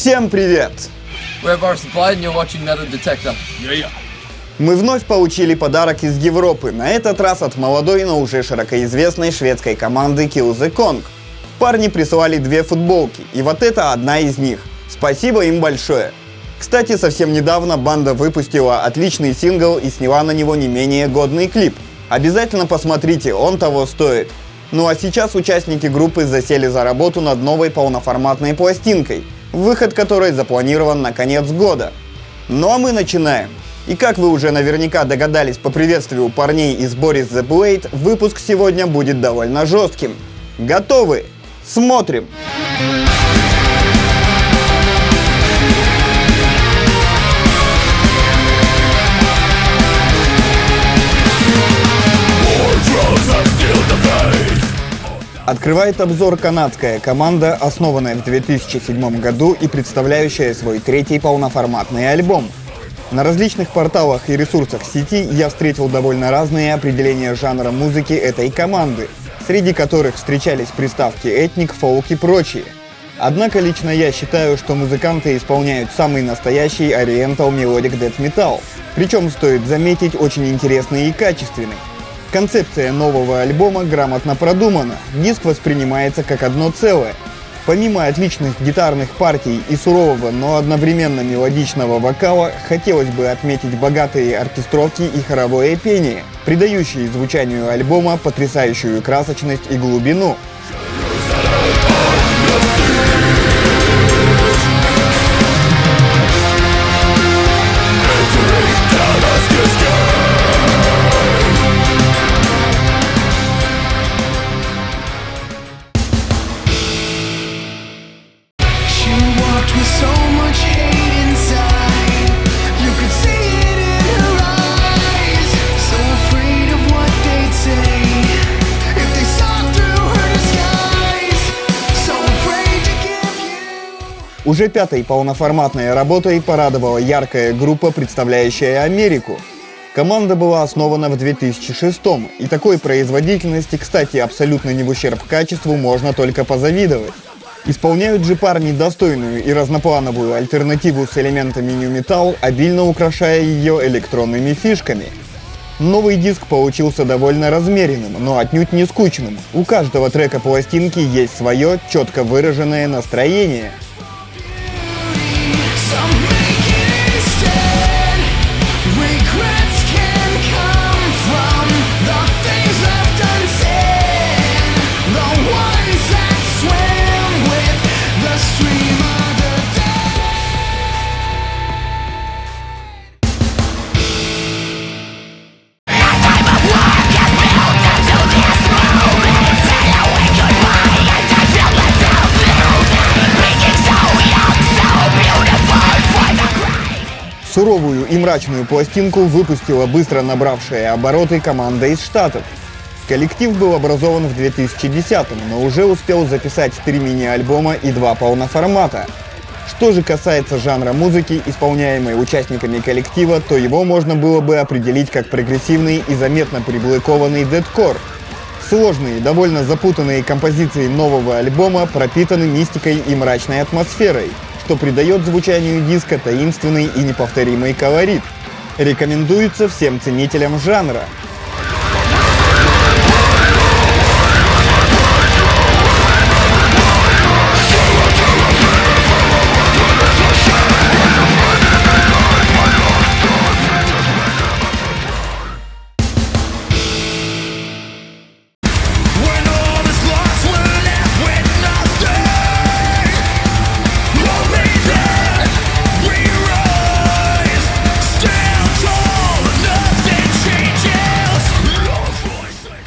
Всем привет! We have our supply and you're watching Metal Detector. Мы вновь получили подарок из Европы, на этот раз от молодой, но уже широкоизвестной шведской команды Kill the Kong. Парни прислали 2 футболки, и вот это одна из них. Спасибо им большое. Кстати, совсем недавно банда выпустила отличный сингл и сняла на него не менее годный клип. Обязательно посмотрите, он того стоит. Ну а сейчас участники группы засели за работу над новой полноформатной пластинкой, выход которой запланирован на конец года. Ну а мы начинаем. И как вы уже наверняка догадались по приветствию парней из Boris the Blade, выпуск сегодня будет довольно жестким. Готовы? Смотрим! Открывает обзор канадская команда, основанная в 2007 году и представляющая свой 3-й полноформатный альбом. На различных порталах и ресурсах сети я встретил довольно разные определения жанра музыки этой команды, среди которых встречались приставки этник, фолк и прочие. Однако лично я считаю, что музыканты исполняют самый настоящий Oriental Melodic Death Metal, причем, стоит заметить, очень интересный и качественный. Концепция нового альбома грамотно продумана, диск воспринимается как одно целое. Помимо отличных гитарных партий и сурового, но одновременно мелодичного вокала, хотелось бы отметить богатые оркестровки и хоровое пение, придающие звучанию альбома потрясающую красочность и глубину. Уже 5-й полноформатной работой порадовала яркая группа, представляющая Америку. Команда была основана в 2006-м, и такой производительности, кстати, абсолютно не в ущерб качеству, можно только позавидовать. Исполняют же парни достойную и разноплановую альтернативу с элементами нью-метал, обильно украшая ее электронными фишками. Новый диск получился довольно размеренным, но отнюдь не скучным. У каждого трека пластинки есть свое четко выраженное настроение. Суровую и мрачную пластинку выпустила быстро набравшая обороты команда из Штатов. Коллектив был образован в 2010-м, но уже успел записать 3 мини-альбома и 2 полноформата. Что же касается жанра музыки, исполняемой участниками коллектива, то его можно было бы определить как прогрессивный и заметно приблокованный дэткор. Сложные, довольно запутанные композиции нового альбома пропитаны мистикой и мрачной атмосферой, что придает звучанию диска таинственный и неповторимый колорит. Рекомендуется всем ценителям жанра.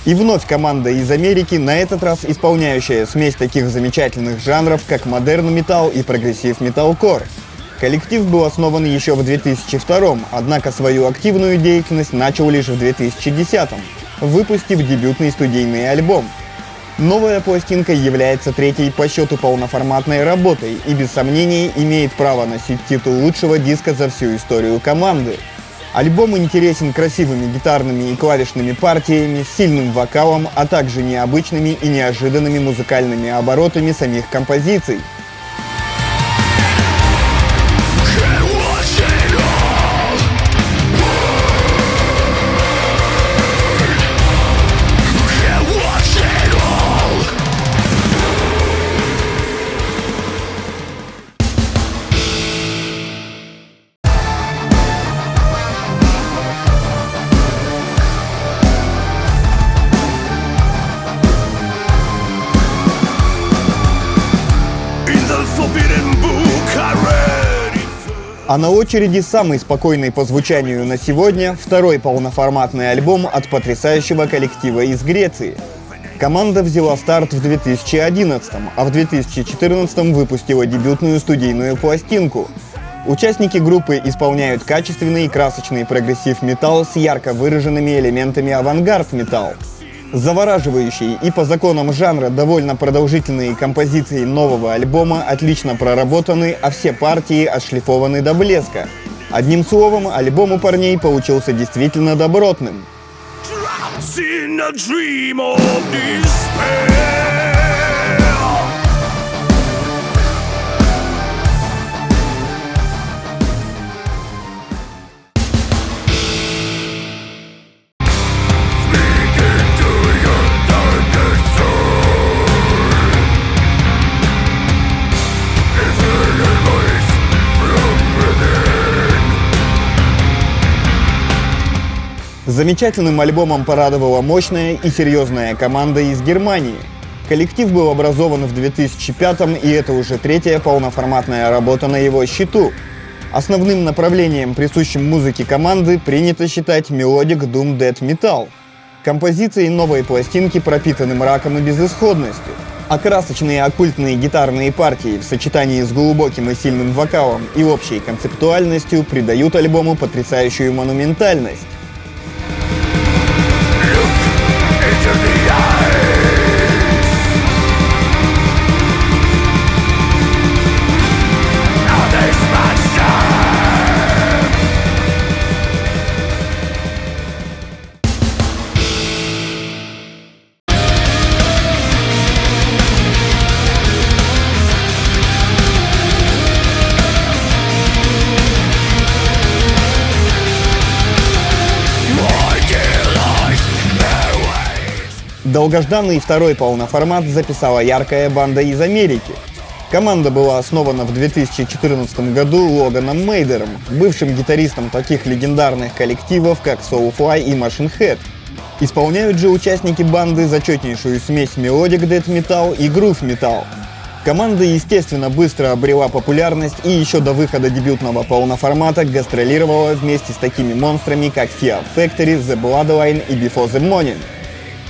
И вновь команда из Америки, на этот раз исполняющая смесь таких замечательных жанров, как модерн металл и прогрессив металкор. Коллектив был основан еще в 2002-м, однако свою активную деятельность начал лишь в 2010-м, выпустив дебютный студийный альбом. Новая пластинка является 3-й по счету полноформатной работой и без сомнений имеет право носить титул лучшего диска за всю историю команды. Альбом интересен красивыми гитарными и клавишными партиями, сильным вокалом, а также необычными и неожиданными музыкальными оборотами самих композиций. А на очереди самый спокойный по звучанию на сегодня второй полноформатный альбом от потрясающего коллектива из Греции. Команда взяла старт в 2011, а в 2014 выпустила дебютную студийную пластинку. Участники группы исполняют качественный и красочный прогрессив-металл с ярко выраженными элементами авангард-металл. Завораживающие и по законам жанра довольно продолжительные композиции нового альбома отлично проработаны, а все партии отшлифованы до блеска. Одним словом, альбом у парней получился действительно добротным. Замечательным альбомом порадовала мощная и серьезная команда из Германии. Коллектив был образован в 2005-м, и это уже третья полноформатная работа на его счету. Основным направлением, присущим музыке команды, принято считать мелодик Doom Death Metal. Композиции новой пластинки пропитаны мраком и безысходностью, а красочные оккультные гитарные партии в сочетании с глубоким и сильным вокалом и общей концептуальностью придают альбому потрясающую монументальность. Долгожданный второй полноформат записала яркая банда из Америки. Команда была основана в 2014 году Логаном Мейдером, бывшим гитаристом таких легендарных коллективов, как Soulfly и Machine Head. Исполняют же участники банды зачетнейшую смесь Melodic Death Metal и Groove Metal. Команда, естественно, быстро обрела популярность и еще до выхода дебютного полноформата гастролировала вместе с такими монстрами, как Fear Factory, The Bloodline и Before the Morning.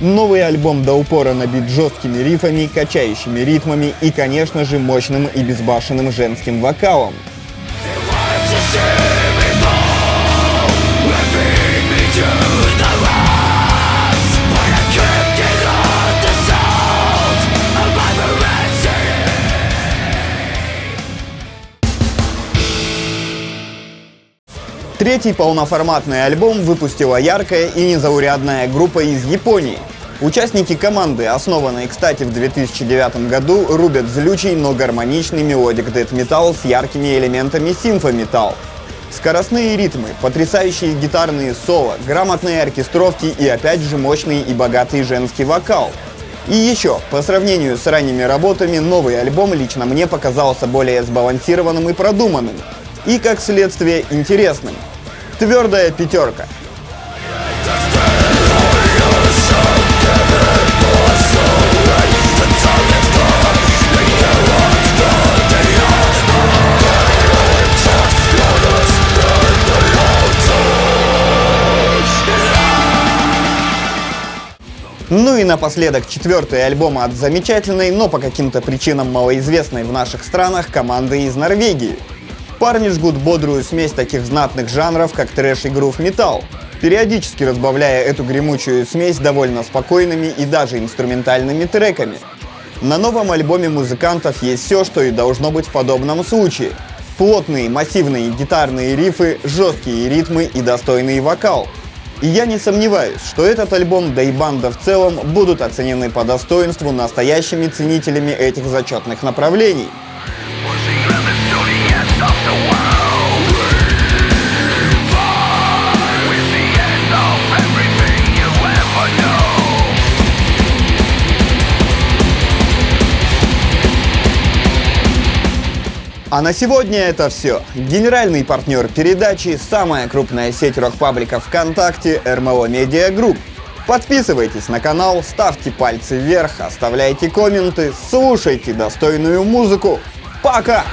Новый альбом до упора набит жесткими рифами, качающими ритмами и, конечно же, мощным и безбашенным женским вокалом. Третий полноформатный альбом выпустила яркая и незаурядная группа из Японии. Участники команды, основанной, кстати, в 2009 году, рубят злючий, но гармоничный мелодик дэт-металл с яркими элементами симфо-металл. Скоростные ритмы, потрясающие гитарные соло, грамотные оркестровки и опять же мощный и богатый женский вокал. И еще, по сравнению с ранними работами, новый альбом лично мне показался более сбалансированным и продуманным. И, как следствие, интересным. Твердая пятерка. Ну и напоследок четвертый альбом от замечательной, но по каким-то причинам малоизвестной в наших странах команды из Норвегии. Парни жгут бодрую смесь таких знатных жанров, как трэш и грув-металл, периодически разбавляя эту гремучую смесь довольно спокойными и даже инструментальными треками. На новом альбоме музыкантов есть все, что и должно быть в подобном случае. Плотные, массивные гитарные рифы, жесткие ритмы и достойный вокал. И я не сомневаюсь, что этот альбом, да и банда в целом, будут оценены по достоинству настоящими ценителями этих зачетных направлений. А на сегодня это все. Генеральный партнер передачи – самая крупная сеть рок-пабликов ВКонтакте РМЛ Медиа Групп. Подписывайтесь на канал, ставьте пальцы вверх, оставляйте комменты, слушайте достойную музыку. Пока!